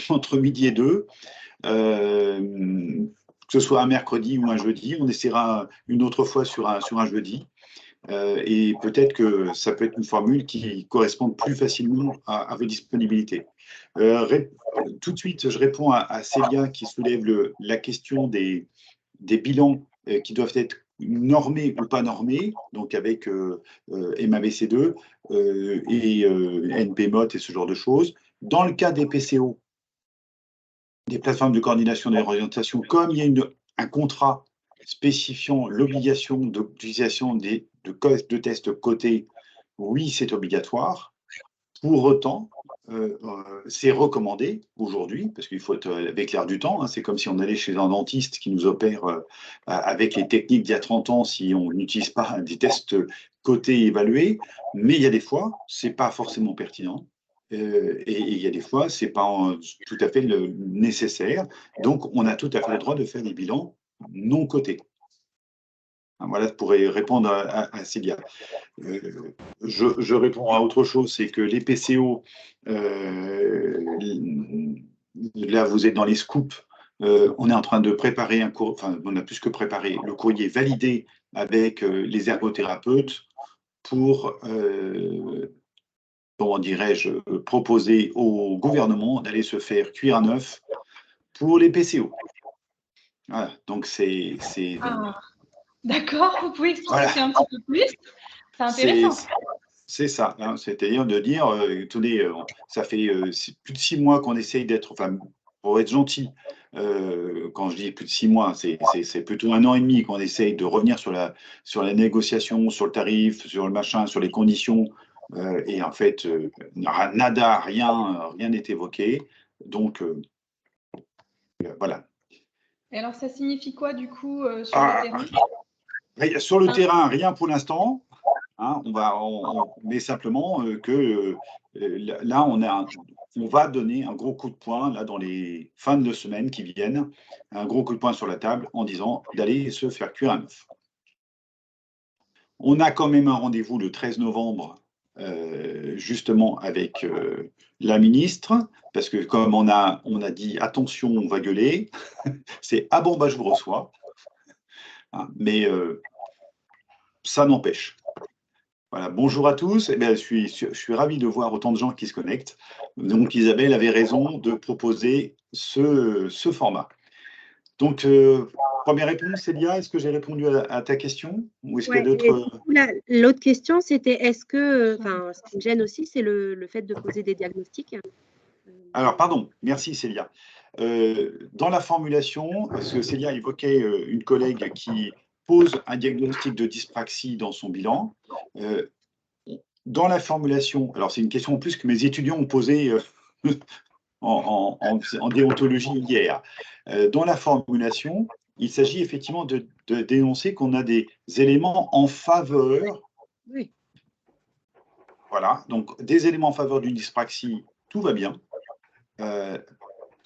entre midi et 2, que ce soit un mercredi ou un jeudi. On essaiera une autre fois sur un jeudi. Et peut-être que ça peut être une formule qui correspond plus facilement à vos disponibilités. Tout de suite, je réponds à Célia qui soulève la question des bilans qui doivent être normés ou pas normés, donc avec MABC2 et NPMOT et ce genre de choses. Dans le cas des PCO, des plateformes de coordination des orientations, comme il y a un contrat spécifiant l'obligation d'utilisation de tests cotés, oui, c'est obligatoire. Pour autant, c'est recommandé aujourd'hui, parce qu'il faut être avec l'air du temps. Hein, c'est comme si on allait chez un dentiste qui nous opère avec les techniques d'il y a 30 ans si on n'utilise pas des tests cotés et évalués. Mais il y a des fois, ce n'est pas forcément pertinent. Et il y a des fois, ce n'est pas tout à fait nécessaire. Donc, on a tout à fait le droit de faire des bilans non cotés. Voilà pour répondre à Célia. Je réponds à autre chose, c'est que les PCO, là vous êtes dans les scoops, on est en train de préparer enfin on a plus que préparé, le courrier validé avec les ergothérapeutes pour, comment dirais-je, proposer au gouvernement d'aller se faire cuire un œuf pour les PCO. Voilà, donc c'est... Ah, d'accord, vous pouvez expliquer Voilà, un petit peu plus? C'est c'est... intéressant. C'est ça, hein, c'est-à-dire de dire, tenez, ça fait plus de 6 mois qu'on essaye d'être, enfin, pour être gentil, quand je dis plus de 6 mois, c'est plutôt 1 an et demi qu'on essaye de revenir sur la négociation, sur le tarif, sur le machin, sur les conditions, et en fait, nada, rien n'est évoqué. Donc, voilà. Et alors, ça signifie quoi, du coup, sur le Ah, terrain? sur le terrain, rien pour l'instant. Hein, mais simplement que là, on va donner un gros coup de poing là, dans les fins de semaine qui viennent, un gros coup de poing sur la table en disant d'aller se faire cuire un œuf. On a quand même un rendez-vous le 13 novembre, justement avec la ministre, parce que comme on a dit attention, on va gueuler, c'est ah bon, bah, je vous reçois. Hein, mais ça n'empêche. Voilà, bonjour à tous. Eh bien, je suis ravi de voir autant de gens qui se connectent. Donc, Isabelle avait raison de proposer ce format. Donc, première réponse, Célia, est-ce que j'ai répondu à ta question? Ou est-ce qu'il y a Ouais, d'autres... l'autre question, c'était est-ce que, enfin, ce qui me gêne aussi, c'est le fait de poser des diagnostics. Alors, pardon, merci Célia. Dans la formulation, parce que Célia évoquait une collègue qui pose un diagnostic de dyspraxie dans son bilan, dans la formulation, alors c'est une question en plus que mes étudiants ont posée en déontologie hier. Dans la formulation, il s'agit effectivement de dénoncer qu'on a des éléments en faveur. Oui. Voilà, donc des éléments en faveur d'une dyspraxie, tout va bien.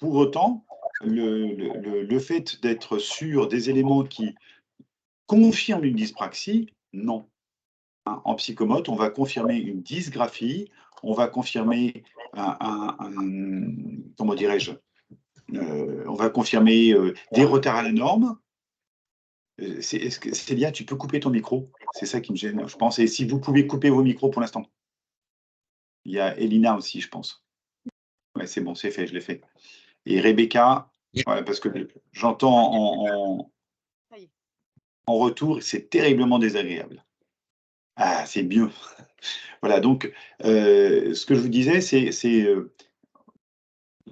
Pour autant, le fait d'être sûr des éléments qui confirment une dyspraxie, non. Hein, en psychomote, on va confirmer une dysgraphie, on va confirmer comment dirais-je, on va confirmer des retards à la norme. Célia, tu peux couper ton micro? C'est ça qui me gêne, je pense. Et si vous pouvez couper vos micros pour l'instant. Il y a Elina aussi, je pense. Ouais, c'est bon, c'est fait, je l'ai fait. Et Rebecca, voilà, parce que j'entends en retour, c'est terriblement désagréable. Ah, c'est mieux. Voilà, donc, ce que je vous disais, c'est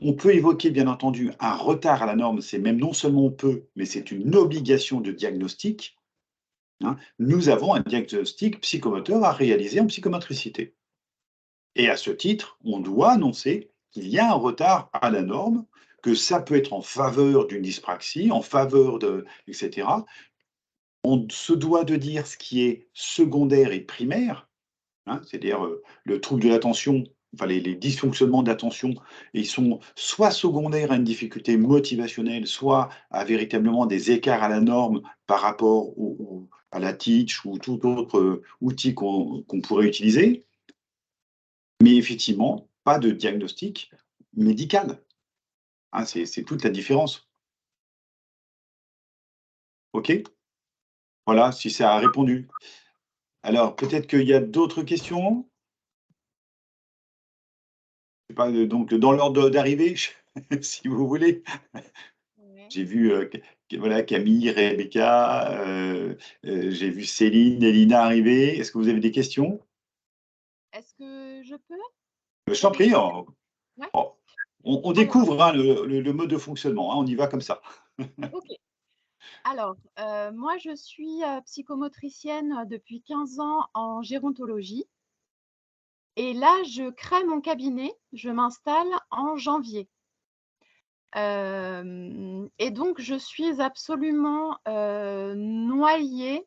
on peut évoquer, bien entendu, un retard à la norme. C'est même non seulement on peut, mais c'est une obligation de diagnostic. Hein. Nous avons un diagnostic psychomoteur à réaliser en psychomotricité. Et à ce titre, on doit annoncer qu'il y a un retard à la norme, que ça peut être en faveur d'une dyspraxie, en faveur de, etc. On se doit de dire ce qui est secondaire et primaire, hein, c'est-à-dire le trouble de l'attention, enfin les dysfonctionnements d'attention, ils sont soit secondaires à une difficulté motivationnelle, soit à véritablement des écarts à la norme par rapport à la teach ou tout autre outil qu'on pourrait utiliser, mais effectivement, pas de diagnostic médical. Hein, c'est toute la différence. OK? Voilà, si ça a répondu. Alors, peut-être qu'il y a d'autres questions? Je sais pas, donc dans l'ordre d'arrivée, si vous voulez. Ouais. J'ai vu, voilà, Camille, Rebecca, j'ai vu Céline et Lina arriver. Est-ce que vous avez des questions? Est-ce que je peux? Je t'en prie, on Ouais. on découvre, hein, le mode de fonctionnement, hein, on y va comme ça. OK. Alors, moi, je suis, psychomotricienne, depuis 15 ans en gérontologie et là, je crée mon cabinet, je m'installe en janvier. Et donc je suis absolument, noyée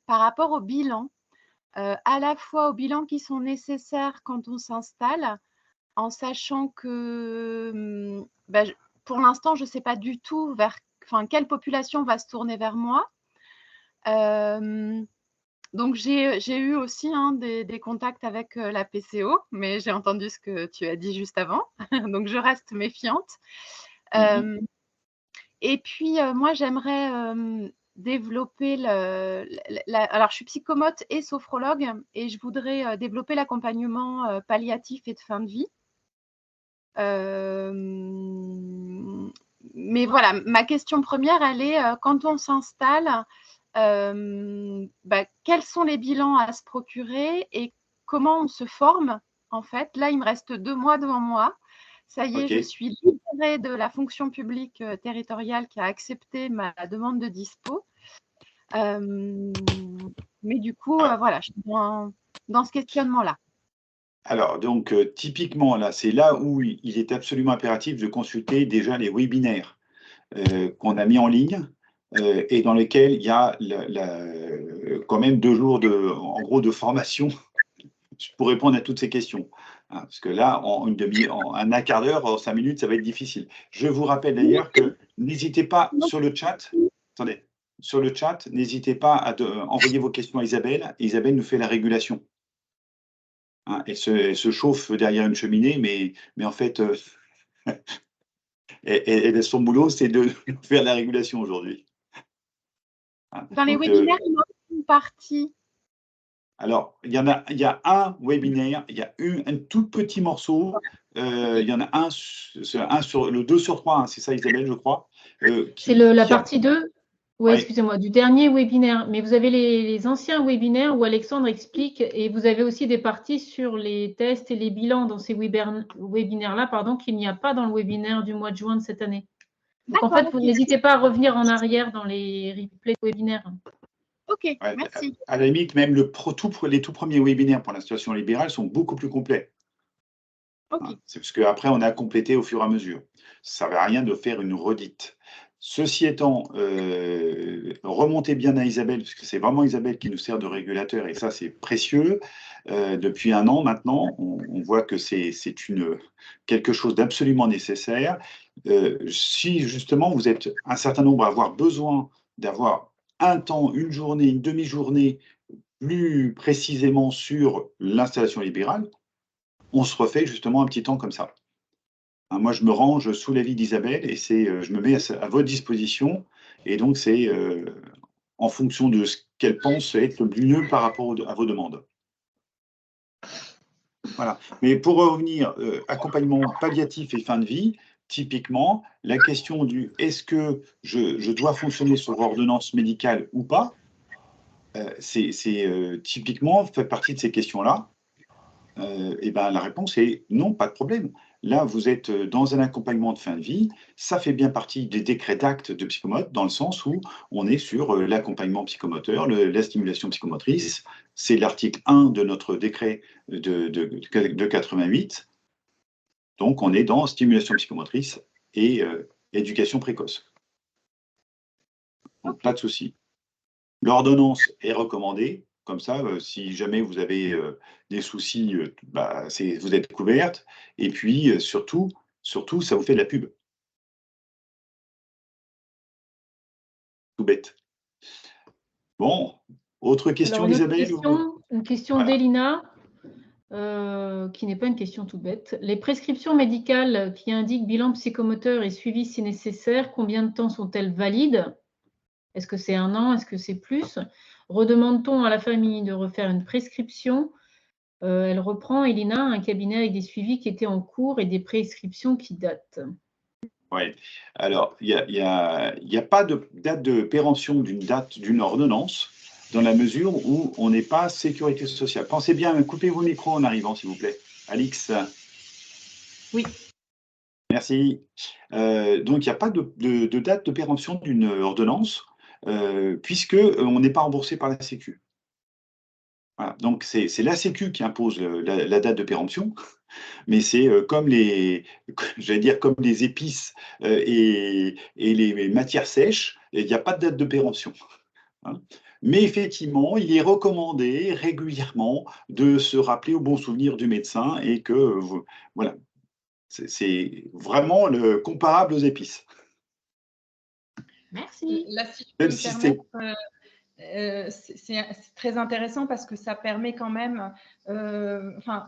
par rapport au bilan, à la fois aux bilans qui sont nécessaires quand on s'installe, en sachant que, bah, pour l'instant, je ne sais pas du tout quelle population va se tourner vers moi. Donc j'ai eu aussi, hein, des contacts avec, la PCO, mais j'ai entendu ce que tu as dit juste avant, donc je reste méfiante. Mmh. Et puis, moi, j'aimerais, développer alors je suis psychomote et sophrologue et je voudrais, développer l'accompagnement, palliatif et de fin de vie. Mais voilà, ma question première, elle est, quand on s'installe, quels sont les bilans à se procurer et comment on se forme, en fait? Là, il me reste 2 mois devant moi. Ça y est, je OK. suis libérée de la fonction publique, territoriale qui a accepté ma demande de dispo. Mais du coup, voilà, je suis dans ce questionnement-là. Alors donc, typiquement là, c'est là où il est absolument impératif de consulter déjà les webinaires, qu'on a mis en ligne, et dans lesquels il y a quand même 2 jours en gros de formation pour répondre à toutes ces questions. Hein, parce que là, en un quart d'heure, en 5 minutes, ça va être difficile. Je vous rappelle d'ailleurs que n'hésitez pas sur le chat, attendez, sur le chat, n'hésitez pas à envoyer vos questions à Isabelle. Isabelle nous fait la régulation. Hein, elle se chauffe derrière une cheminée, mais en fait, son boulot, c'est de faire la régulation aujourd'hui. Hein, Dans les donc, webinaires, il manque une partie. alors, il y a un webinaire, il y a un tout petit morceau, il y en a un sur le 2 sur 3, hein, c'est ça Isabelle, je crois, C'est la partie 2, Ouais. excusez-moi, du dernier webinaire. Mais vous avez les anciens webinaires où Alexandre explique, et vous avez aussi des parties sur les tests et les bilans dans ces webinaires-là, qu'il n'y a pas dans le webinaire du mois de juin de cette année. Donc en fait, vous n'hésitez pas à revenir en arrière dans les replays de webinaires. OK, Ouais, merci. à la limite, même les tout premiers webinaires pour l'installation libérale sont beaucoup plus complets. OK. Hein, c'est parce qu'après, on a complété au fur et à mesure. Ça ne servait à rien de faire une redite. Ceci étant, remontez bien à Isabelle, parce que c'est vraiment Isabelle qui nous sert de régulateur, et ça, c'est précieux. Depuis 1 an maintenant, on voit que c'est quelque chose d'absolument nécessaire. Si justement vous êtes un certain nombre à avoir besoin d'avoir un temps, une journée, une demi-journée, plus précisément sur l'installation libérale, on se refait justement un petit temps comme ça. Hein, moi, je me range sous l'avis d'Isabelle et je me mets à votre disposition, et donc c'est en fonction de ce qu'elle pense être le mieux par rapport à vos demandes. Voilà. Mais pour revenir, accompagnement palliatif et fin de vie, typiquement, la question du est-ce que je dois fonctionner sur ordonnance médicale ou pas, c'est typiquement fait partie de ces questions-là. Et ben, la réponse est non, pas de problème. Là, vous êtes dans un accompagnement de fin de vie. Ça fait bien partie des décrets d'actes de psychomote, dans le sens où on est sur l'accompagnement psychomoteur, la stimulation psychomotrice. C'est l'article 1 de notre décret de 88. Donc, on est dans stimulation psychomotrice et éducation précoce. Donc, OK. pas de souci. L'ordonnance est recommandée. Comme ça, si jamais vous avez des soucis, vous êtes couverte. Et puis, surtout, ça vous fait de la pub. Tout bête. Bon, autre question, Alors, Isabelle? une question Voilà. d'Elina. qui n'est pas une question toute bête. Les prescriptions médicales qui indiquent bilan psychomoteur et suivi si nécessaire, combien de temps sont-elles valides? Est-ce que c'est 1 an? Est-ce que c'est plus? Redemande-t-on à la famille de refaire une prescription? Elle reprend, Elina, un cabinet avec des suivis qui étaient en cours et des prescriptions qui datent. Oui. Alors, il n'y a pas de date de péremption d'une ordonnance, dans la mesure où on n'est pas sécurité sociale. Pensez bien, coupez vos micros en arrivant, s'il vous plaît. Alix. Oui. Merci. Donc, il n'y a pas de date de péremption d'une ordonnance, puisqu'on n'est pas remboursé par la Sécu. Voilà. Donc, c'est la Sécu qui impose la date de péremption, mais c'est comme j'allais dire, comme les épices et les matières sèches, il n'y a pas de date de péremption. Hein. Mais effectivement, il est recommandé régulièrement de se rappeler au bon souvenir du médecin et que, voilà, c'est vraiment comparable aux épices. Merci. Là, si je Même peux me si permettre, c'est très intéressant parce que ça permet quand même,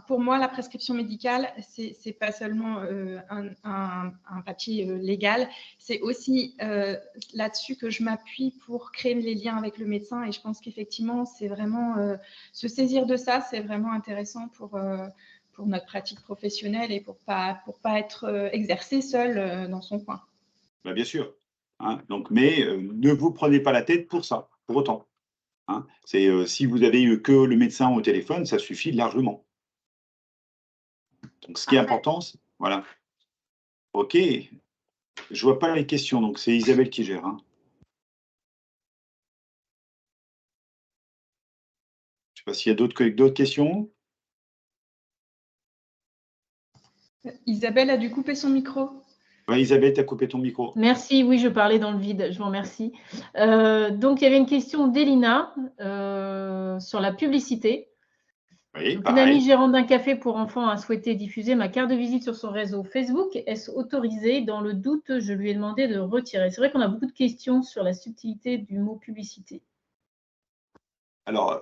pour moi, la prescription médicale, c'est pas seulement un papier légal, c'est aussi là-dessus que je m'appuie pour créer les liens avec le médecin. Et je pense qu'effectivement, c'est vraiment se saisir de ça, c'est vraiment intéressant pour notre pratique professionnelle et pour pas être exercé seul dans son coin. Bah, bien sûr. Hein. Donc, mais ne vous prenez pas la tête pour ça, pour autant. Hein. Si vous avez eu que le médecin au téléphone, ça suffit largement. Donc, ce qui est important, voilà. OK. Je vois pas les questions, donc c'est Isabelle qui gère. Hein. Je sais pas s'il y a d'autres questions. Isabelle a dû couper son micro. Ouais, Isabelle, tu as coupé ton micro. Merci, oui, je parlais dans le vide, je vous remercie. Donc, il y avait une question d'Elina sur la publicité. Oui, Donc, une amie gérante d'un café pour enfants a souhaité diffuser ma carte de visite sur son réseau Facebook. Est-ce autorisé? Dans le doute, je lui ai demandé de retirer. C'est vrai qu'on a beaucoup de questions sur la subtilité du mot publicité. Alors,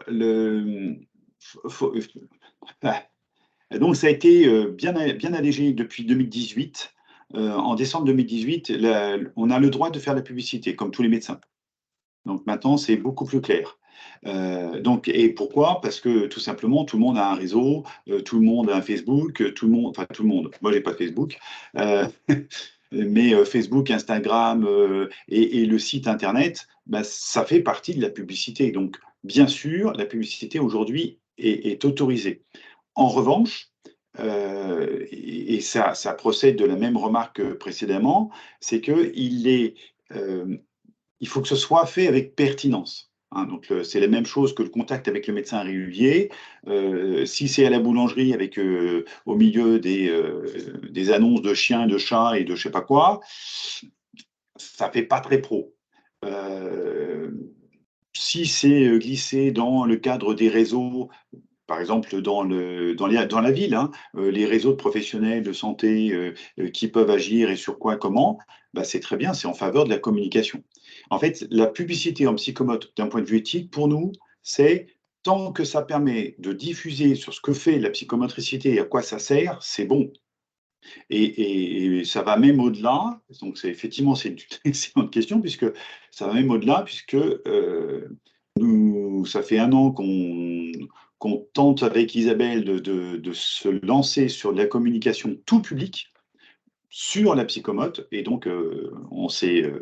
donc ça a été bien allégé depuis 2018. En décembre 2018, on a le droit de faire de la publicité, comme tous les médecins. Donc maintenant, c'est beaucoup plus clair. Et pourquoi? Parce que tout simplement, tout le monde a un réseau, tout le monde a un Facebook, tout le monde. Moi, j'ai pas de Facebook, mais Facebook, Instagram et le site internet, bah, ça fait partie de la publicité. Donc, bien sûr, la publicité aujourd'hui est autorisée. En revanche, et ça procède de la même remarque que précédemment, c'est qu'il faut que ce soit fait avec pertinence. Hein. Donc, c'est la même chose que le contact avec le médecin régulier. Si c'est à la boulangerie avec au milieu des annonces de chiens, de chats et de je sais pas quoi, ça fait pas très pro. Si c'est glissé dans le cadre des réseaux, par exemple dans la ville, hein, les réseaux de professionnels de santé qui peuvent agir et sur quoi, comment, bah, c'est très bien, c'est en faveur de la communication. En fait, la publicité en psychomote, d'un point de vue éthique, pour nous, c'est tant que ça permet de diffuser sur ce que fait la psychomotricité et à quoi ça sert, c'est bon. Et ça va même au-delà, donc effectivement, c'est une excellente question, puisque ça va même au-delà, puisque ça fait 1 an qu'on tente avec Isabelle de se lancer sur de la communication tout public sur la psychomote, et donc on s'est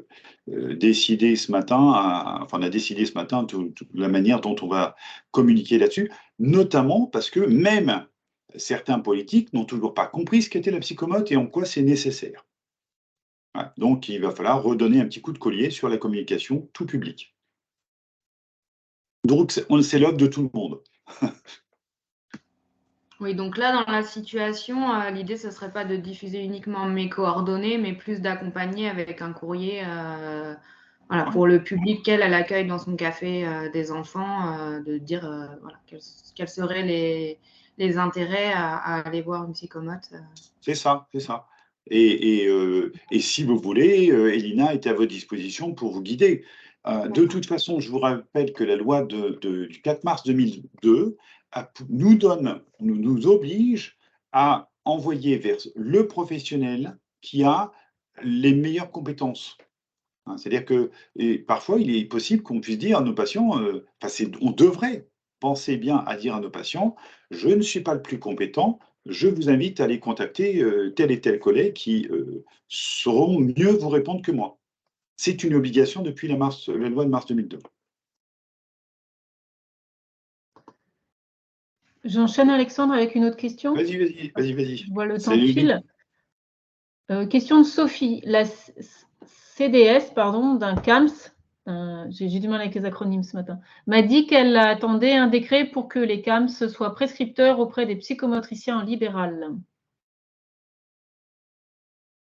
décidé ce matin, on a décidé ce matin la manière dont on va communiquer là-dessus, notamment parce que même certains politiques n'ont toujours pas compris ce qu'était la psychomote et en quoi c'est nécessaire. Voilà. Donc, il va falloir redonner un petit coup de collier sur la communication tout public. Donc, c'est l'œuvre de tout le monde. Oui, donc là, dans la situation, l'idée, ce ne serait pas de diffuser uniquement mes coordonnées, mais plus d'accompagner avec un courrier voilà, pour le public qu'elle accueille dans son café des enfants, de dire voilà, quels seraient les intérêts à aller voir une psychomote. C'est ça, c'est ça. Et si vous voulez, Elina est à votre disposition pour vous guider. De toute façon, je vous rappelle que la loi du 4 mars 2002 nous oblige à envoyer vers le professionnel qui a les meilleures compétences. Hein, c'est-à-dire que parfois, il est possible qu'on puisse dire à nos patients, on devrait penser bien à dire à nos patients, je ne suis pas le plus compétent, je vous invite à aller contacter tel et tel collègue qui sauront mieux vous répondre que moi. C'est une obligation depuis la loi de mars 2002. J'enchaîne, Alexandre, avec une autre question. Vas-y. Je vois le temps file. Question de Sophie. La CDS, d'un CAMS, j'ai du mal avec les acronymes ce matin, m'a dit qu'elle attendait un décret pour que les CAMS soient prescripteurs auprès des psychomotriciens en libéral.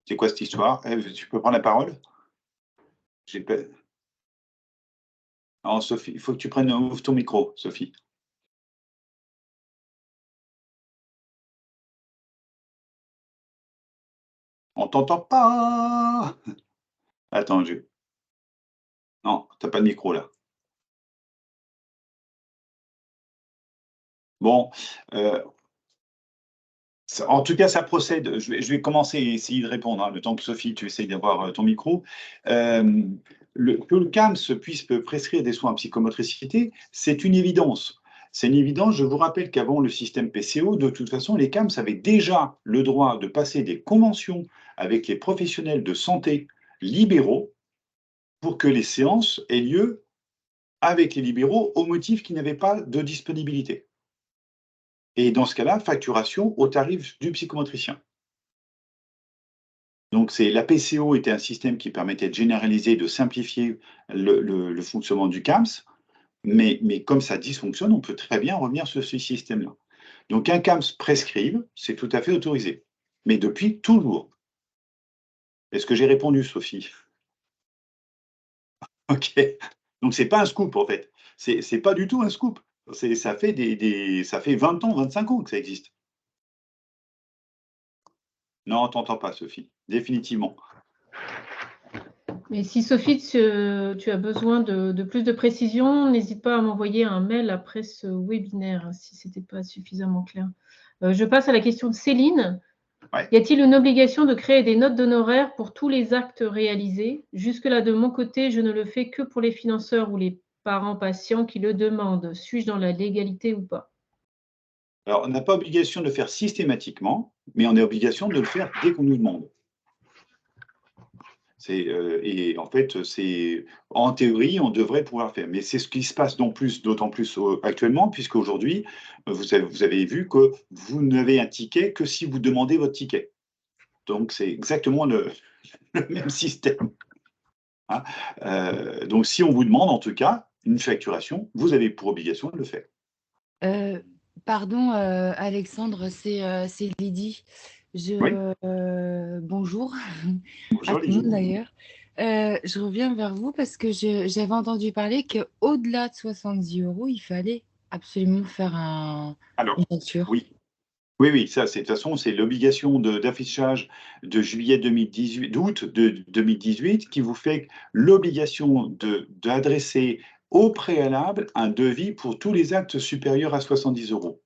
C'est quoi cette histoire? Tu peux prendre la parole? Non, Sophie, il faut que tu ouvres ton micro, Sophie. On t'entend pas. Attends, non, tu n'as pas de micro là. Bon, en tout cas, ça procède. Je vais commencer et essayer de répondre, hein, le temps que Sophie, tu essayes d'avoir ton micro. Que le CAMS puisse prescrire des soins en psychomotricité, c'est une évidence. C'est une évidence. Je vous rappelle qu'avant le système PCO, de toute façon, les CAMS avaient déjà le droit de passer des conventions avec les professionnels de santé libéraux pour que les séances aient lieu avec les libéraux au motif qu'ils n'avaient pas de disponibilité. Et dans ce cas-là, facturation au tarif du psychomotricien. Donc, la PCO était un système qui permettait de généraliser, de simplifier le fonctionnement du CAMS, mais comme ça dysfonctionne, on peut très bien revenir sur ce système-là. Donc, un CAMS prescrive, c'est tout à fait autorisé, mais depuis toujours. Est-ce que j'ai répondu, Sophie? Ok. Donc, ce n'est pas un scoop, en fait. C'est pas du tout un scoop. Ça fait 20 ans, 25 ans que ça existe. Non, on ne t'entend pas, Sophie, définitivement. Mais si, Sophie, tu as besoin de plus de précision, n'hésite pas à m'envoyer un mail après ce webinaire, si ce n'était pas suffisamment clair. Je passe à la question de Céline. Ouais. Y a-t-il une obligation de créer des notes d'honoraires pour tous les actes réalisés? Jusque-là, de mon côté, je ne le fais que pour les financeurs ou les parents patients qui le demandent. Suis-je dans la légalité ou pas? Alors, on n'a pas obligation de le faire systématiquement, mais on a obligation de le faire dès qu'on nous demande. Et en fait, en théorie, on devrait pouvoir le faire. Mais c'est ce qui se passe d'autant plus actuellement, puisqu'aujourd'hui, vous avez vu que vous n'avez un ticket que si vous demandez votre ticket. Donc, c'est exactement le même système. Hein, donc, si on vous demande, en tout cas, une facturation, vous avez pour obligation de le faire. Pardon, Alexandre, c'est Lydie. Oui. Bonjour. Bonjour, à tout le monde d'ailleurs. Je reviens vers vous parce que j'avais entendu parler qu'au-delà de 70 €, il fallait absolument faire une facture. Oui, ça, de toute façon, c'est l'obligation d'affichage de juillet 2018, d'août 2018, qui vous fait l'obligation d'adresser au préalable un devis pour tous les actes supérieurs à 70 €.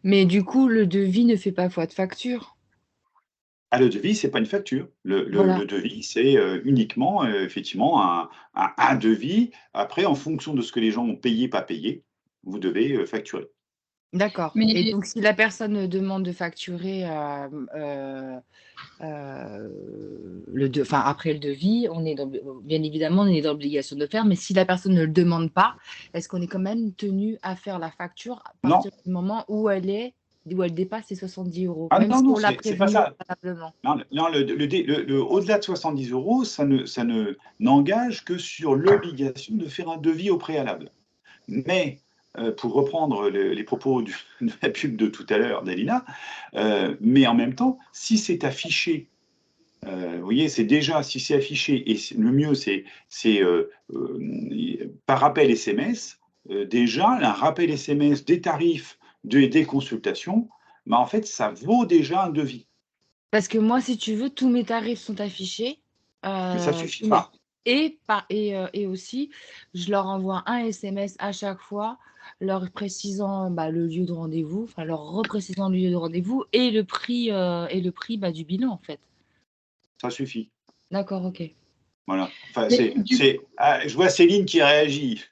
Mais du coup, le devis ne fait pas foi de facture. Ah, le devis, ce n'est pas une facture. Le devis, c'est uniquement, effectivement, un devis. Après, en fonction de ce que les gens ont payé, pas payé, vous devez facturer. D'accord. Et donc, si la personne demande de facturer après le devis, bien évidemment, on est dans l'obligation de le faire. Mais si la personne ne le demande pas, est-ce qu'on est quand même tenu à faire la facture à partir du moment où elle dépasse les 70 €? Ah même non, si non, on l'a c'est pas ça. préalablement. Non, au-delà de 70 €, ça n'engage que sur l'obligation de faire un devis au préalable. Mais, pour reprendre les propos de la pub de tout à l'heure d'Alina, mais en même temps, si c'est affiché, vous voyez, si c'est affiché, et le mieux, c'est par rappel SMS, déjà, un rappel SMS des tarifs des consultations, en fait, ça vaut déjà un devis. Parce que moi, si tu veux, tous mes tarifs sont affichés. Mais ça ne suffit pas. Et aussi, je leur envoie un SMS à chaque fois, leur précisant le lieu de rendez-vous, enfin leur reprécisant le lieu de rendez-vous et le prix du bilan, en fait. Ça suffit. D'accord, ok. Voilà. Enfin, Mais je vois Céline qui réagit.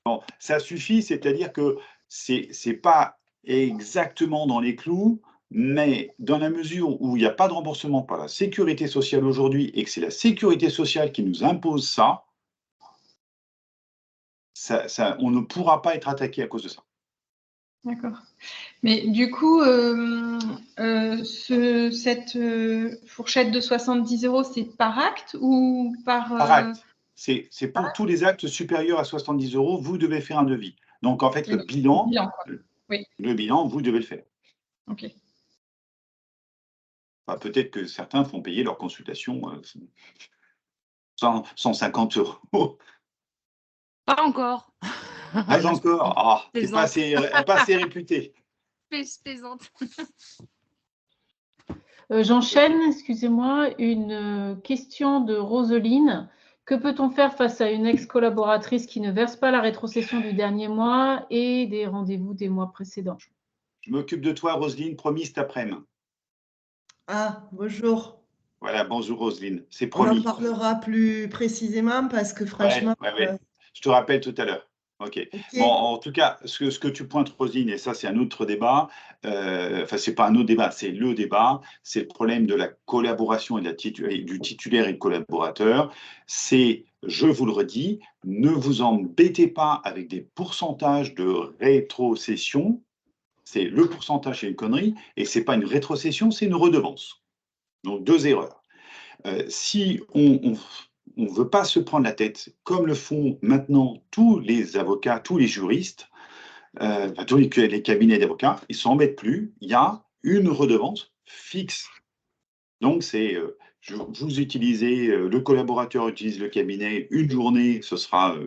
Bon, ça suffit, c'est-à-dire que c'est pas exactement dans les clous, mais dans la mesure où il n'y a pas de remboursement par la sécurité sociale aujourd'hui et que c'est la sécurité sociale qui nous impose ça, on ne pourra pas être attaqué à cause de ça. D'accord. Mais du coup, cette fourchette de 70 €, c'est par acte ou par… Par acte. C'est pour tous les actes supérieurs à 70 €, vous devez faire un devis. Donc, en fait, le bilan, Oui. le bilan, vous devez le faire. Ok. Enfin, peut-être que certains font payer leur consultation 150 €. Pas encore. Pas encore. Ah, t'es pas assez réputé. Je plaisante. J'enchaîne, excusez-moi, une question de Roseline. Que peut-on faire face à une ex-collaboratrice qui ne verse pas la rétrocession du dernier mois et des rendez-vous des mois précédents? Je m'occupe de toi, Roselyne, promis cet après-midi. Ah, bonjour. Voilà, bonjour Roselyne, c'est On en promis. parlera plus précisément parce que franchement… Ouais. Je te rappelle tout à l'heure. Ok. Bon, en tout cas, ce que tu pointes, Roselyne, et ça c'est un autre débat, enfin c'est pas un autre débat, c'est le débat, c'est le problème de la collaboration et du titulaire et du collaborateur. C'est, je vous le redis, ne vous embêtez pas avec des pourcentages de rétrocession. C'est le pourcentage, c'est une connerie, et c'est pas une rétrocession, c'est une redevance. Donc deux erreurs. Si on ne veut pas se prendre la tête, comme le font maintenant tous les avocats, tous les juristes, tous les cabinets d'avocats, ils ne s'embêtent plus, il y a une redevance fixe. Donc, vous utilisez, le collaborateur utilise le cabinet, une journée, ce sera,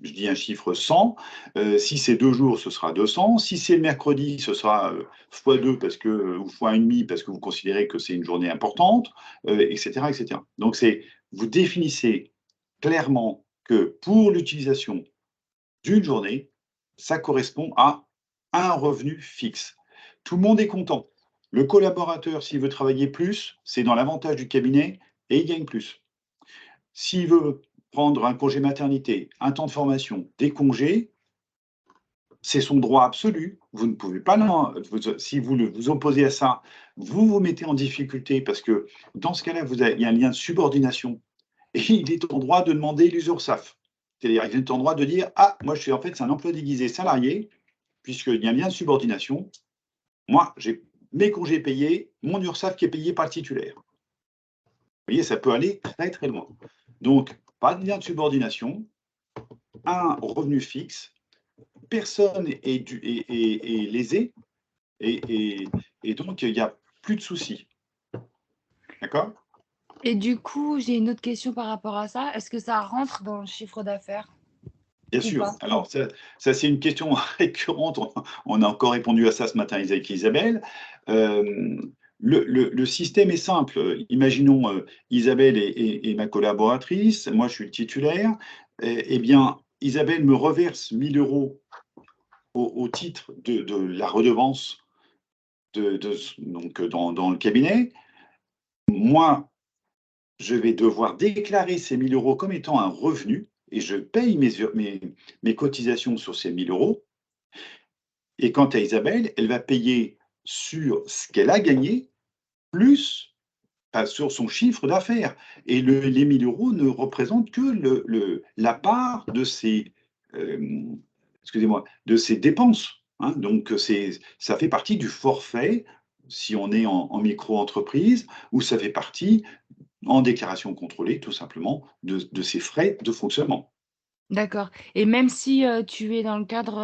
je dis un chiffre 100, si c'est 2 jours, ce sera 200, si c'est le mercredi, ce sera x2 ou x1,5 parce que vous considérez que c'est une journée importante, etc., etc. Donc, vous définissez clairement que pour l'utilisation d'une journée, ça correspond à un revenu fixe. Tout le monde est content. Le collaborateur, s'il veut travailler plus, c'est dans l'avantage du cabinet et il gagne plus. S'il veut prendre un congé maternité, un temps de formation, des congés, c'est son droit absolu. Vous ne pouvez pas, si vous vous opposez à ça, vous vous mettez en difficulté parce que dans ce cas-là, il y a un lien de subordination et il est en droit de demander l'URSSAF. C'est-à-dire, il est en droit de dire, ah, moi, c'est un emploi déguisé salarié, puisqu'il y a un lien de subordination. Moi, j'ai mes congés payés, mon URSSAF qui est payé par le titulaire. Vous voyez, ça peut aller très, très loin. Donc, pas de lien de subordination, un revenu fixe, personne est lésé, et donc, il n'y a plus de soucis. D'accord ? Et du coup, j'ai une autre question par rapport à ça. Est-ce que ça rentre dans le chiffre d'affaires? Bien sûr. Alors, ça c'est une question récurrente. On a encore répondu à ça ce matin avec Isabelle. Le système est simple. Imaginons Isabelle est ma collaboratrice. Moi, je suis le titulaire. Eh bien, Isabelle me reverse 1 000 € au titre de la redevance donc dans le cabinet. Moi, je vais devoir déclarer ces 1 000 € comme étant un revenu et je paye mes cotisations sur ces 1 000 € Et quant à Isabelle, elle va payer sur ce qu'elle a gagné, plus sur son chiffre d'affaires. Et les 1 000 € ne représentent que la part de ses, de ses dépenses. Hein. Donc, ça fait partie du forfait, si on est en micro-entreprise, ou ça fait partie, en déclaration contrôlée, tout simplement, de ses frais de fonctionnement. D'accord. Et même si tu es dans le cadre,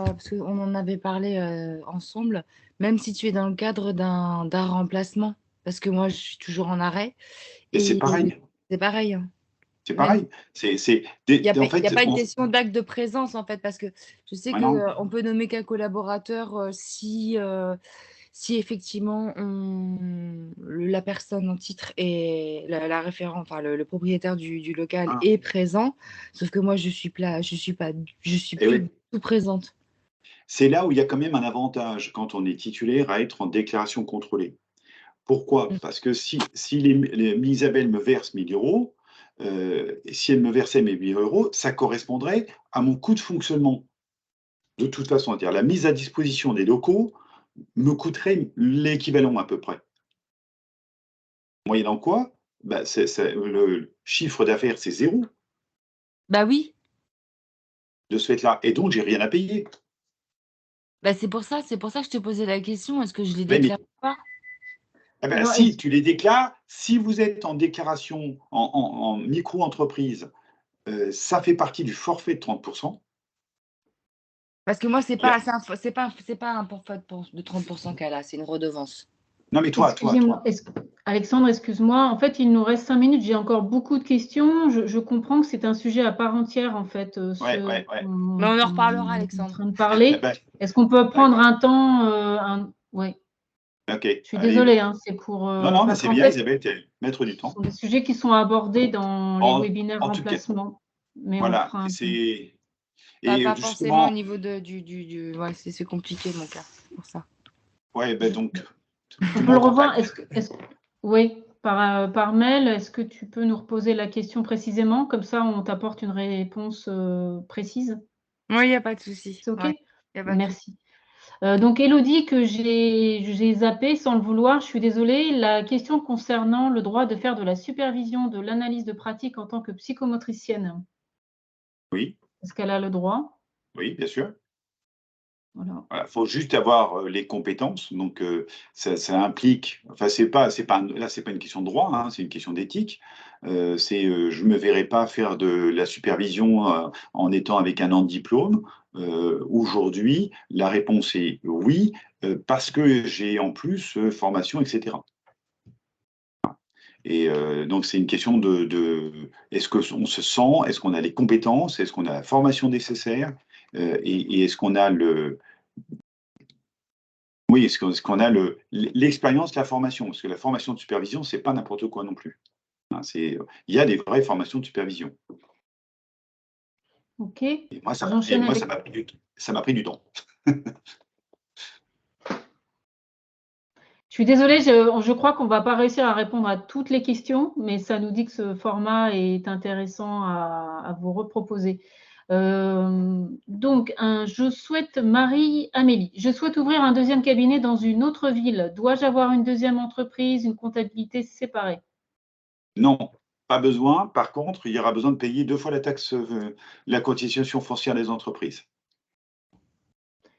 parce qu'on en avait parlé ensemble, même si tu es dans le cadre d'un remplacement, parce que moi, je suis toujours en arrêt. Et c'est pareil. C'est pareil. Hein. C'est pareil. Il n'y a pas une question d'acte de présence, en fait, parce que je sais Ouais, qu'on peut nommer qu'un collaborateur si si effectivement la personne en titre et la référent, enfin le propriétaire du local Ah. est présent, sauf que moi je suis Eh plus oui. du tout présente. C'est là où il y a quand même un avantage quand on est titulaire à être en déclaration contrôlée. Pourquoi? Mm. Parce que si Isabelle me verse 1 000 €, et si elle me versait mes 1 000 €, ça correspondrait à mon coût de fonctionnement. De toute façon, c'est-à-dire la mise à disposition des locaux me coûterait l'équivalent à peu près. Moyennant quoi, bah, le chiffre d'affaires, c'est 0 Bah oui, de ce fait-là, et donc j'ai rien à payer. bah c'est pour ça que je te posais la question, est-ce que je les Ouais, mais déclare ou pas? eh ben, Alors, si tu les déclares, si vous êtes en déclaration en micro-entreprise, ça fait partie du forfait de 30 %. Parce que moi, c'est Il y a pas, c'est pas un forfait de 30% qu'elle a, c'est une redevance. non, mais toi, excusez-moi, Alexandre, excuse-moi. En fait, il nous reste 5 minutes. J'ai encore beaucoup de questions. Je comprends que c'est un sujet à part entière, en fait, ouais. Mais on en reparlera, qu'on est en Alexandre. train de Eh parler. ben, Est-ce qu'on peut prendre un temps ouais. OK, Je suis allez. désolée, hein, c'est pour Non, mais parce c'est qu'en bien, fait, Isabelle, tu es maître du ce temps. sont des sujets qui sont abordés dans les webinaires En tout cas, remplacement. Mais on voilà, fera un peu. Pas forcément au justement, niveau du... Ouais, c'est compliqué, mon cas, pour ça. ouais, ben donc, On tu peut le m'en revoir. contactes. Oui, par mail, est-ce que tu peux nous reposer la question précisément? Comme ça, on t'apporte une réponse précise. Oui, il n'y a pas de souci. C'est OK? Ouais, y a pas de Merci. Donc, Élodie, que j'ai zappé sans le vouloir, je suis désolée. La question concernant le droit de faire de la supervision de l'analyse de pratique en tant que psychomotricienne, Oui, est-ce qu'elle a le droit? oui, bien sûr. Voilà. Voilà, faut juste avoir, les compétences, donc ça implique, enfin, c'est pas une question de droit, hein, c'est une question d'éthique. Je me verrais pas faire de la supervision, en étant avec un an de diplôme. Aujourd'hui, la réponse est oui, parce que j'ai en plus, formation et cetera, et donc c'est une question est-ce qu'on se sent? Est-ce qu'on a les compétences? Est-ce qu'on a la formation nécessaire? Et est-ce qu'on a oui, est-ce qu'on a l'expérience de la formation? Parce que la formation de supervision, c'est pas n'importe quoi non plus. Hein, il y a des vraies formations de supervision, OK. et moi J'enchaîne avec. ça m'a pris du temps. Je suis désolée, je crois qu'on ne va pas réussir à répondre à toutes les questions, mais ça nous dit que ce format est intéressant à vous reproposer. Donc, Marie-Amélie, je souhaite ouvrir un deuxième cabinet dans une autre ville. Dois-je avoir une deuxième entreprise, une comptabilité séparée? Non, pas besoin. Par contre, il y aura besoin de payer 2 fois la taxe, la cotisation foncière des entreprises.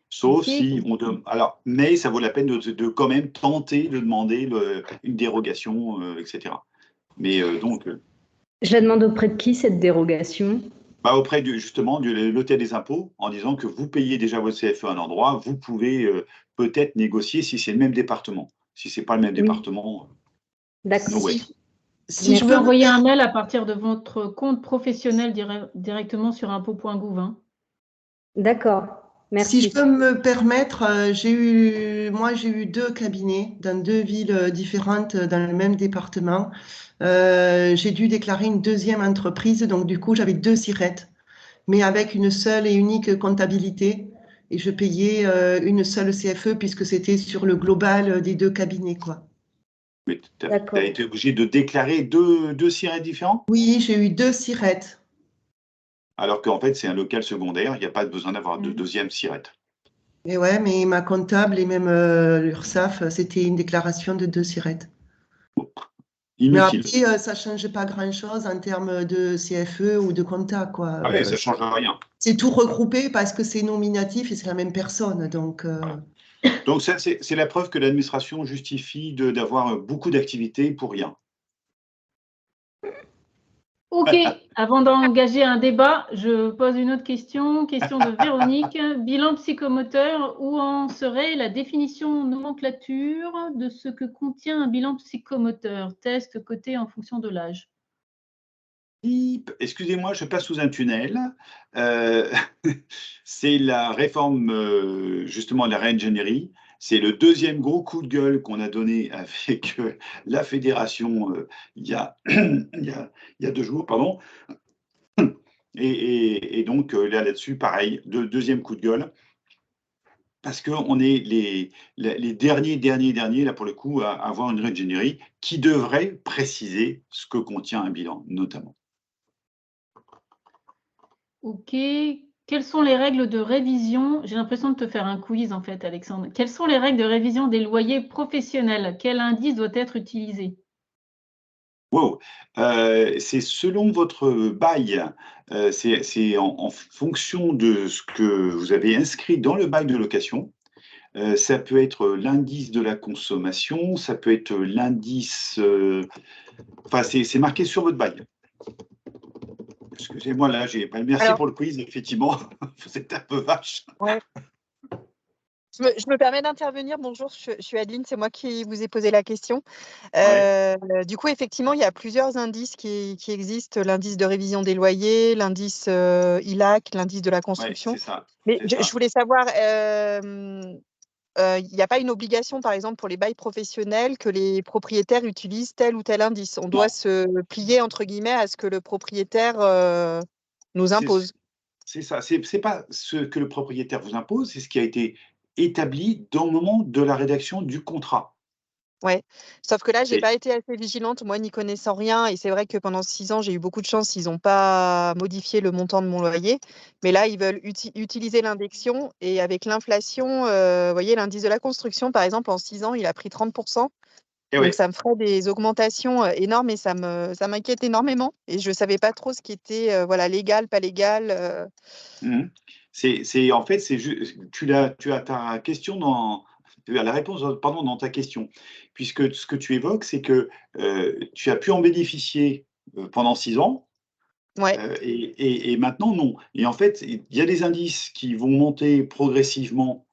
Sauf OK. si on dem alors, mais ça vaut la peine de quand même tenter de demander une dérogation, et cetera. Mais Je la demande auprès de qui, cette dérogation? bah, auprès justement de l'hôtel des impôts, en disant que vous payez déjà votre CFE à un endroit, vous pouvez, peut-être négocier si c'est le même département. Si c'est pas le même Oui. département, D'accord. no way. Si Vous je pouvez peux me envoyer un mail à partir de votre compte professionnel directement sur impôts.gouv. Hein. D'accord. Merci. Si je peux me permettre, j'ai eu 2 cabinets dans 2 villes différentes dans le même département. J'ai dû déclarer une deuxième entreprise, donc du coup j'avais 2 SIRET, mais avec une seule et unique comptabilité, et je payais une seule CFE puisque c'était sur le global des 2 cabinets, quoi. Mais tu D'accord. as été obligé de déclarer deux SIRET différents? Oui, j'ai eu 2 SIRET. Alors qu'en fait, c'est un local secondaire, il n'y a pas besoin d'avoir de Mmh. deuxième SIRET. Et ouais, mais ma comptable et même l'URSSAF, c'était une déclaration de 2 SIRET. Mais Inutile. après, ça ne change pas grand-chose en termes de CFE ou de compta, quoi. Ah ouais, ça change rien. C'est tout regroupé parce que c'est nominatif et c'est la même personne. Donc, Donc ça, c'est la preuve que l'administration justifie d'avoir beaucoup d'activités pour rien. OK, avant d'engager un débat, je pose une autre question. Question de Véronique. Bilan psychomoteur, où en serait la définition nomenclature de ce que contient un bilan psychomoteur? Test coté en fonction de l'âge. Excusez-moi, je passe sous un tunnel. C'est la réforme, justement, de la réingénierie. c'est le deuxième gros coup de gueule qu'on a donné avec la fédération il y a 2 jours, pardon. Et donc, là-dessus, pareil, deuxième coup de gueule, parce qu'on est les derniers, là, pour le coup, à avoir une ingénierie qui devrait préciser ce que contient un bilan, notamment. OK. Quelles sont les règles de révision? J'ai l'impression de te faire un quiz, en fait, Alexandre. Quelles sont les règles de révision des loyers professionnels? Quel indice doit être utilisé? Wow. C'est selon votre bail, c'est en fonction de ce que vous avez inscrit dans le bail de location. Ça peut être l'indice de la consommation, ça peut être l'indice, enfin c'est marqué sur votre bail. Excusez-moi, là, merci Alors, pour le quiz, effectivement, vous êtes un peu vache. ouais. Je me permets d'intervenir. Bonjour, je suis Adeline, c'est moi qui vous ai posé la question. Du coup, effectivement, il y a plusieurs indices qui existent. L'indice de révision des loyers, l'indice ILAC, l'indice de la Ouais, construction. c'est ça. Mais C'est ça. je voulais savoir, il n'y a pas une obligation, par exemple, pour les bails professionnels, que les propriétaires utilisent tel ou tel indice. On doit Non. se plier, entre guillemets, à ce que le propriétaire nous impose. C'est ça. C'est pas ce que le propriétaire vous impose, c'est ce qui a été établi dans le moment de la rédaction du contrat. Ouais, sauf que là, j'ai C'est pas été assez vigilante, moi n'y connaissant rien, et c'est vrai que pendant 6 ans, j'ai eu beaucoup de chance, ils n'ont pas modifié le montant de mon loyer, mais là, ils veulent utiliser l'indexion, et avec l'inflation, vous voyez, l'indice de la construction, par exemple, en 6 ans, il a pris 30%, et donc ouais. ça me ferait des augmentations énormes, et ça m'inquiète énormément, et je savais pas trop ce qui était voilà, légal, pas légal. Mhm. En fait, tu as ta question tu as la réponse, pardon, dans ta question, puisque ce que tu évoques, c'est que tu as pu en bénéficier pendant 6 ans, Ouais, et maintenant, non. Et en fait, il y a des indices qui vont monter progressivement,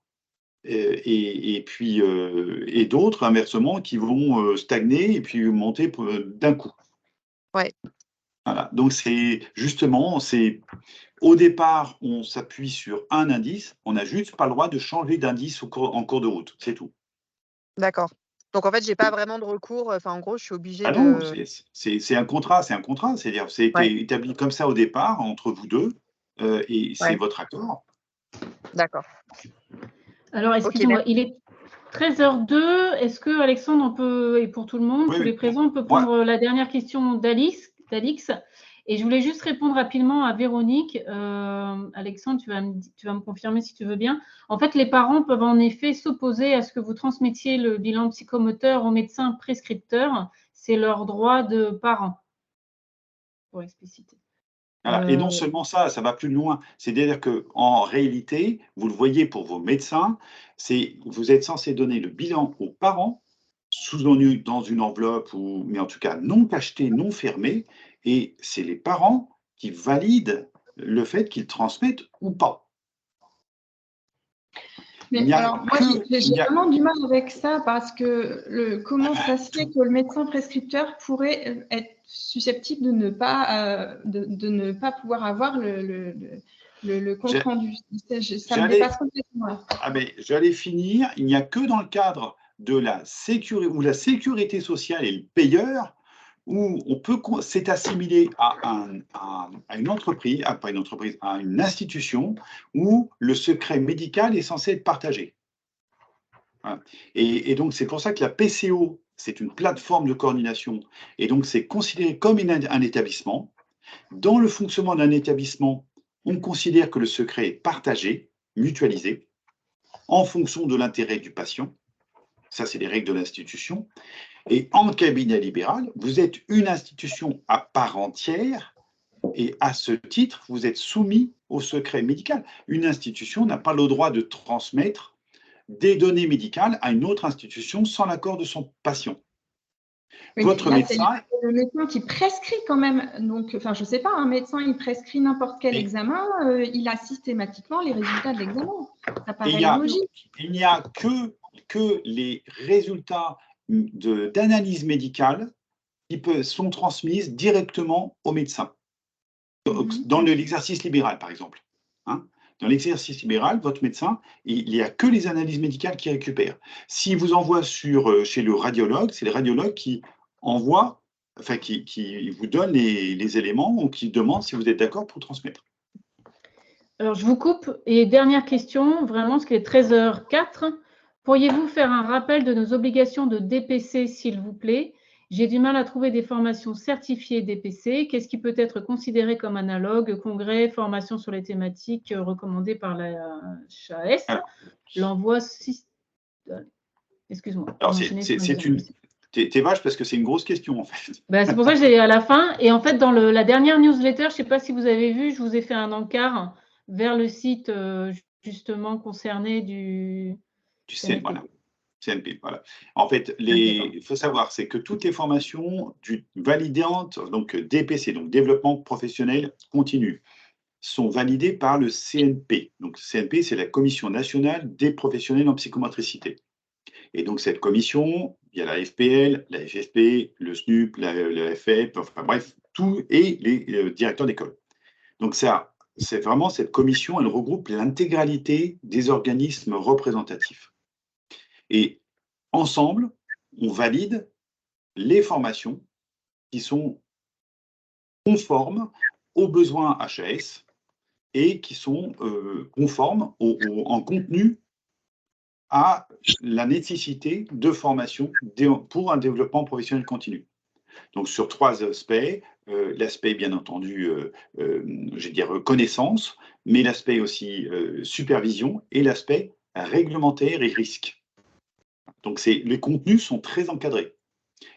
et d'autres, inversement, qui vont stagner et puis monter d'un coup. ouais. Voilà. Donc, au départ, on s'appuie sur un indice, on n'a juste pas le droit de changer d'indice en cours de route, c'est tout. D'accord. Donc en fait, j'ai pas vraiment de recours. Enfin, en gros, je suis obligée Ah non, de. c'est un contrat, c'est-à-dire c'est Ouais, établi comme ça au départ entre vous deux, et c'est ouais, votre accord. d'accord. Alors, Ok, excusez-moi, merci. il est 13h02. Est-ce que, Alexandre, on peut, et pour tout le monde, Oui, tous les oui. présents, on peut Moi, prendre la dernière question d'Alix? Et je voulais juste répondre rapidement à Véronique. Alexandre, tu vas me confirmer si tu veux bien. En fait, les parents peuvent en effet s'opposer à ce que vous transmettiez le bilan psychomoteur au médecin prescripteur. C'est leur droit de parents, pour expliciter. voilà. Et non seulement ça va plus loin. C'est-à-dire qu'en réalité, vous le voyez pour vos médecins, vous êtes censé donner le bilan aux parents, dans une enveloppe, mais en tout cas non cachetée, non fermée, et c'est les parents qui valident le fait qu'ils transmettent ou pas. Mais alors, moi, j'ai vraiment du mal avec ça parce que comment ça se fait que le médecin prescripteur pourrait être susceptible de ne pas, de ne pas pouvoir avoir le compte rendu? Ça me dépasse complètement là. Ah mais j'allais finir, il n'y a que dans le cadre de la sécurité, où la sécurité sociale est le payeur, où c'est assimilé à une entreprise, pas une entreprise, à une institution, où le secret médical est censé être partagé. Voilà. Et donc, c'est pour ça que la PCO, c'est une plateforme de coordination. Et donc, c'est considéré comme un établissement. Dans le fonctionnement d'un établissement, on considère que le secret est partagé, mutualisé, en fonction de l'intérêt du patient. Ça, c'est les règles de l'institution. Et en cabinet libéral, vous êtes une institution à part entière, et à ce titre, vous êtes soumis au secret médical. Une institution n'a pas le droit de transmettre des données médicales à une autre institution sans l'accord de son patient. Oui, Votre là, médecin... c'est le médecin qui prescrit quand même. Donc, enfin, je ne sais pas, un médecin, il prescrit n'importe quel examen, il a systématiquement les résultats de l'examen. Ça paraît logique. Il n'y a que les résultats d'analyse médicale qui sont transmises directement au médecin, dans l'exercice libéral, par exemple. Hein. Dans l'exercice libéral, votre médecin, il n'y a que les analyses médicales qu'il récupère. S'il vous envoie chez le radiologue, c'est le radiologue qui envoie, enfin qui vous donne les éléments ou qui demande si vous êtes d'accord pour transmettre. Alors, je vous coupe. Et dernière question, vraiment, parce qu'il est 13h04. Pourriez-vous faire un rappel de nos obligations de DPC, s'il vous plaît? J'ai du mal à trouver des formations certifiées DPC. Qu'est-ce qui peut être considéré comme analogue, congrès, formation sur les thématiques recommandées par la HAS? L'envoi... Excuse-moi. Alors, t'es vache parce que c'est une grosse question, en fait. Ben, c'est pour ça que j'ai à la fin. Et en fait, dans la dernière newsletter, je ne sais pas si vous avez vu, je vous ai fait un encart vers le site justement concerné du CNP. Voilà. En fait, il faut savoir, c'est que toutes les formations validantes, donc DPC, donc développement professionnel continu, sont validées par le CNP. Donc, CNP, c'est la Commission nationale des professionnels en psychomotricité. Et donc, cette commission, il y a la FPL, la FFP, le SNUP, la FF, enfin bref, tout, et les directeurs d'école. Donc, c'est vraiment cette commission, elle regroupe l'intégralité des organismes représentatifs. Et ensemble, on valide les formations qui sont conformes aux besoins HAS et qui sont conformes en contenu à la nécessité de formation pour un développement professionnel continu. Donc, sur 3 aspects, l'aspect, bien entendu, je dirais connaissance, mais l'aspect aussi supervision et l'aspect réglementaire et risque. Donc, les contenus sont très encadrés.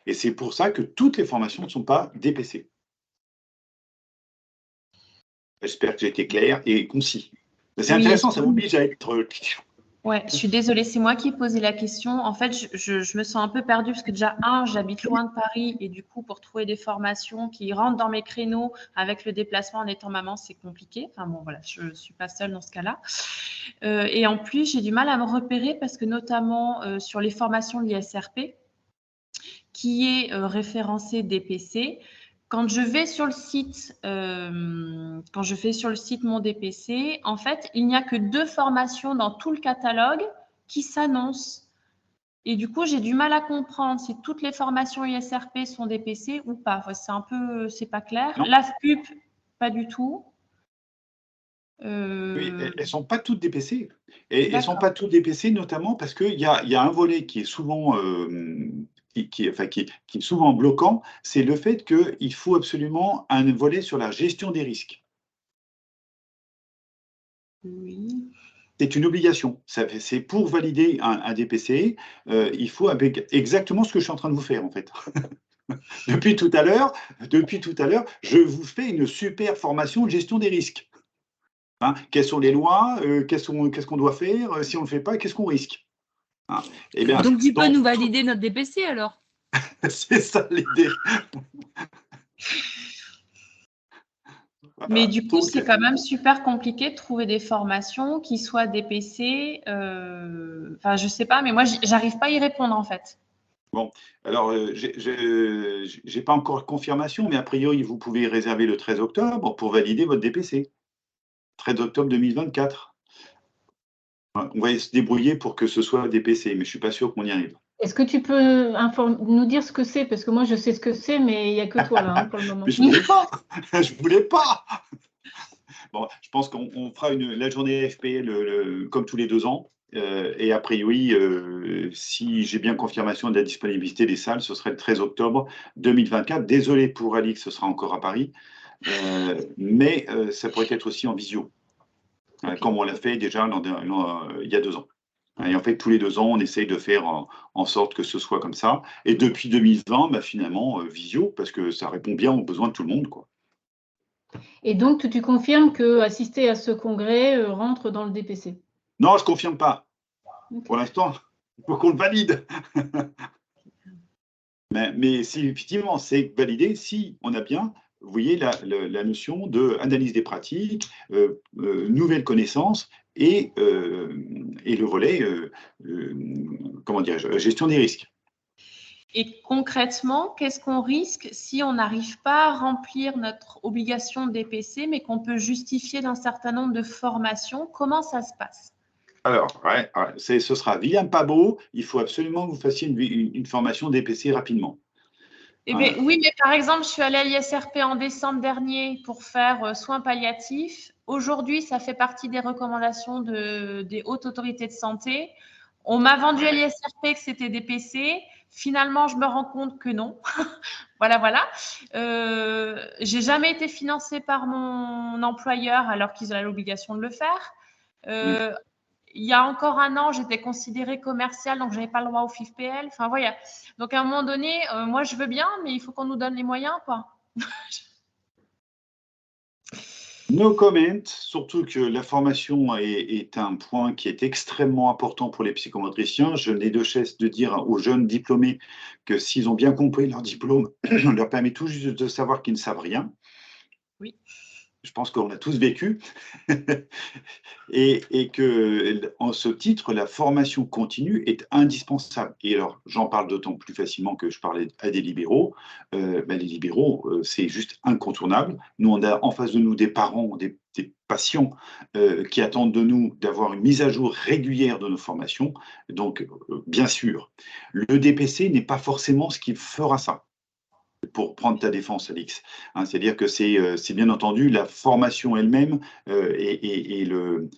Et c'est pour ça que toutes les formations ne sont pas DPC. J'espère que j'ai été clair et concis. C'est intéressant, ça m'oblige à être... Ouais, je suis désolée, c'est moi qui ai posé la question. En fait, je me sens un peu perdue parce que déjà, j'habite loin de Paris et du coup, pour trouver des formations qui rentrent dans mes créneaux avec le déplacement en étant maman, c'est compliqué. Enfin bon, voilà, je ne suis pas seule dans ce cas-là. Et en plus, j'ai du mal à me repérer parce que notamment sur les formations de l'ISRP, qui est référencé DPC, quand je vais sur le site, mon DPC, en fait, il n'y a que 2 formations dans tout le catalogue qui s'annoncent. Et du coup, j'ai du mal à comprendre si toutes les formations ISRP sont DPC ou pas. Enfin, c'est pas clair. L'AFPUP, pas du tout. Oui, elles ne sont pas toutes DPC. Et elles ne sont pas toutes DPC, notamment parce qu'il y a un volet qui est souvent... qui est souvent bloquant, c'est le fait qu'il faut absolument un volet sur la gestion des risques. Oui. C'est une obligation. C'est pour valider un DPC, il faut avec exactement ce que je suis en train de vous faire, en fait. Depuis tout à l'heure, je vous fais une super formation de gestion des risques. Hein, quelles sont les lois, qu'est-ce qu'on doit faire, si on ne le fait pas, qu'est-ce qu'on risque? Hein, eh bien, donc, tu peux nous valider notre DPC alors? C'est ça l'idée. Voilà. Mais du coup, c'est quand même super compliqué de trouver des formations qui soient DPC. Enfin, je ne sais pas, mais moi, j'arrive pas à y répondre en fait. Bon, alors, je n'ai pas encore confirmation, mais a priori, vous pouvez réserver le 13 octobre pour valider votre DPC. 13 octobre 2024. On va se débrouiller pour que ce soit DPC, mais je ne suis pas sûr qu'on y arrive. Est-ce que tu peux nous dire ce que c'est? Parce que moi, je sais ce que c'est, mais il n'y a que toi là pour le moment. Mais je ne voulais pas. Je voulais pas. Bon, je pense qu'on fera la journée FPL comme tous les 2 ans. Et a priori, si j'ai bien confirmation de la disponibilité des salles, ce serait le 13 octobre 2024. Désolé pour Alix, ce sera encore à Paris. Mais ça pourrait être aussi en visio, comme on l'a fait déjà il y a 2 ans. Et en fait, tous les 2 ans, on essaye de faire en sorte que ce soit comme ça. Et depuis 2020, finalement, visio, parce que ça répond bien aux besoins de tout le monde, quoi. Et donc, tu confirmes qu'assister à ce congrès rentre dans le DPC? Non, je ne confirme pas. Okay. Pour l'instant, il faut qu'on le valide. mais si effectivement c'est validé, si on a bien, vous voyez, la notion d'analyse des pratiques, nouvelles connaissances et le volet, comment dirais-je, gestion des risques. Et concrètement, qu'est-ce qu'on risque si on n'arrive pas à remplir notre obligation de DPC, mais qu'on peut justifier d'un certain nombre de formations? Comment ça se passe? Alors, ce sera vilain pas beau. Il faut absolument que vous fassiez une formation DPC rapidement. Eh bien, oui, mais par exemple, je suis allée à l'ISRP en décembre dernier pour faire soins palliatifs. Aujourd'hui, ça fait partie des recommandations des hautes autorités de santé. On m'a vendu à l'ISRP que c'était DPC. Finalement, je me rends compte que non. Voilà. J'ai jamais été financée par mon employeur alors qu'ils ont l'obligation de le faire. Il y a encore un an, j'étais considérée commerciale, donc je n'avais pas le droit au FIFPL. Enfin, voilà. Donc, à un moment donné, moi, je veux bien, mais il faut qu'on nous donne les moyens, quoi. No comment, surtout que la formation est un point qui est extrêmement important pour les psychomotriciens. Je n'ai de cesse de dire aux jeunes diplômés que s'ils ont bien compris leur diplôme, leur permet tout juste de savoir qu'ils ne savent rien. Oui. Je pense qu'on a tous vécu. et que, en ce titre, la formation continue est indispensable. Et alors, j'en parle d'autant plus facilement que je parlais à des libéraux. Les libéraux, c'est juste incontournable. Nous, on a en face de nous des parents, des patients qui attendent de nous d'avoir une mise à jour régulière de nos formations. Donc, bien sûr, le DPC n'est pas forcément ce qui fera ça. Pour prendre ta défense, Alix. C'est-à-dire que c'est bien entendu la formation elle-même et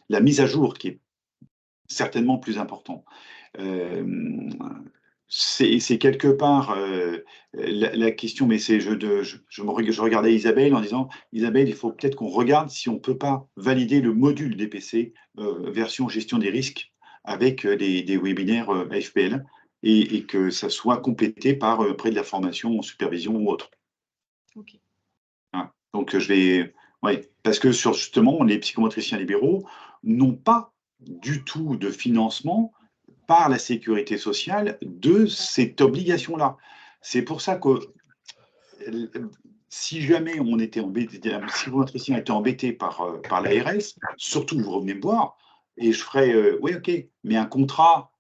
la mise à jour qui est certainement plus important. C'est quelque part la question, mais je regardais Isabelle en disant, Isabelle, il faut peut-être qu'on regarde si on ne peut pas valider le module DPC version gestion des risques avec des webinaires AFPL. Et que ça soit complété par près de la formation en supervision ou autre. Ok. Donc, parce que justement, les psychomotriciens libéraux n'ont pas du tout de financement par la sécurité sociale de cette obligation-là. C'est pour ça que si jamais on était embêté, un psychomotricien était embêté par l'ARS, surtout vous revenez me voir et je ferai, oui, ok, mais un contrat.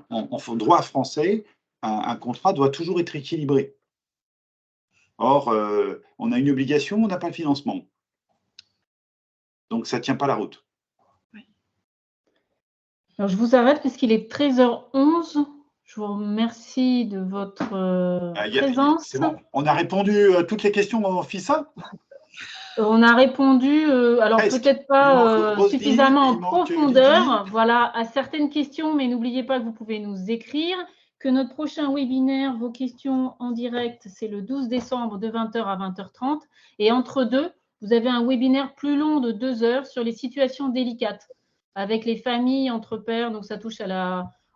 En droit français, un contrat doit toujours être équilibré. Or, on a une obligation, on n'a pas le financement. Donc, ça ne tient pas la route. Alors, je vous arrête puisqu'il est 13h11. Je vous remercie de votre présence. C'est bon. On a répondu à toutes les questions, FISA. On a répondu, alors peut-être pas suffisamment en profondeur, voilà, à certaines questions, mais n'oubliez pas que vous pouvez nous écrire, que notre prochain webinaire, vos questions en direct, c'est le 12 décembre de 20h à 20h30. Et entre deux, vous avez un webinaire plus long de 2 heures sur les situations délicates avec les familles entre pairs. Donc, ça touche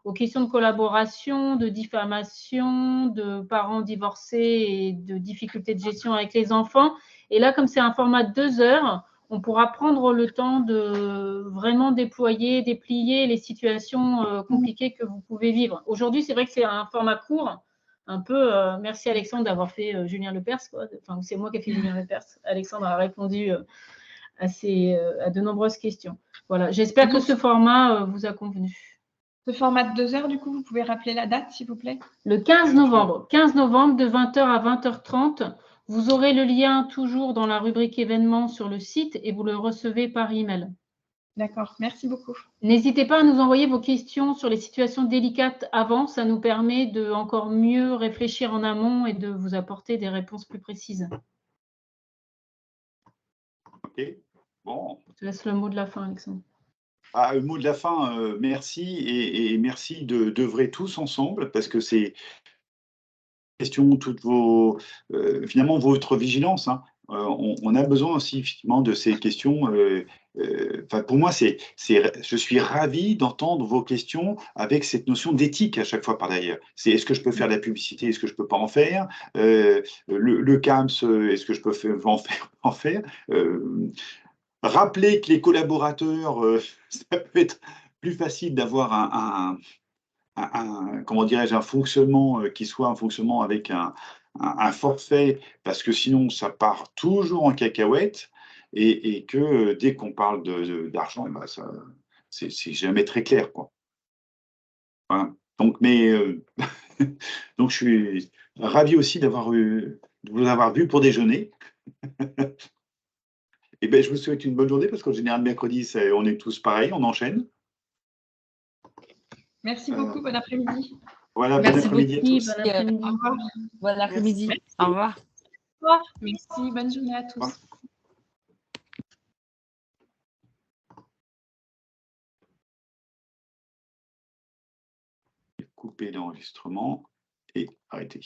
aux questions de collaboration, de diffamation, de parents divorcés et de difficultés de gestion avec les enfants. Et là, comme c'est un format de 2 heures, on pourra prendre le temps de vraiment déployer, déplier les situations compliquées que vous pouvez vivre. Aujourd'hui, c'est vrai que c'est un format court, un peu. Merci Alexandre d'avoir fait Julien Lepers. Enfin, c'est moi qui ai fait Julien Lepers. Alexandre a répondu à de nombreuses questions. Voilà, j'espère que ce format vous a convenu. Ce format de 2 heures, du coup, vous pouvez rappeler la date, s'il vous plaît? Le 15 novembre. 15 novembre de 20h à 20h30. Vous aurez le lien toujours dans la rubrique événements sur le site et vous le recevez par email. D'accord, merci beaucoup. N'hésitez pas à nous envoyer vos questions sur les situations délicates avant. Ça nous permet de encore mieux réfléchir en amont et de vous apporter des réponses plus précises. Ok, bon. Je te laisse le mot de la fin, Alexandre. Le mot de la fin, merci et merci d'œuvrer tous ensemble parce que c'est question, toutes vos finalement votre vigilance. On a besoin aussi effectivement de ces questions. Pour moi, je suis ravi d'entendre vos questions avec cette notion d'éthique à chaque fois par derrière. C'est est-ce que je peux faire de la publicité, est-ce que je peux pas en faire, le CAMS, est-ce que je peux en faire. Rappeler que les collaborateurs, ça peut être plus facile d'avoir comment dirais-je, un fonctionnement qui soit un fonctionnement avec un forfait, parce que sinon, ça part toujours en cacahuète, et que dès qu'on parle d'argent, c'est jamais très clair, quoi. Voilà. Donc, mais Donc, je suis ravi aussi de vous avoir vu pour déjeuner. Et ben, je vous souhaite une bonne journée parce qu'en général, mercredi, on est tous pareils, on enchaîne. Merci beaucoup, bon après-midi. Voilà, bon Merci après-midi à beaucoup. tous. Bon après-midi. Au revoir. Bon après-midi. Au revoir. Au revoir. Merci, bonne journée à tous. Au revoir. Couper l'enregistrement et arrêter.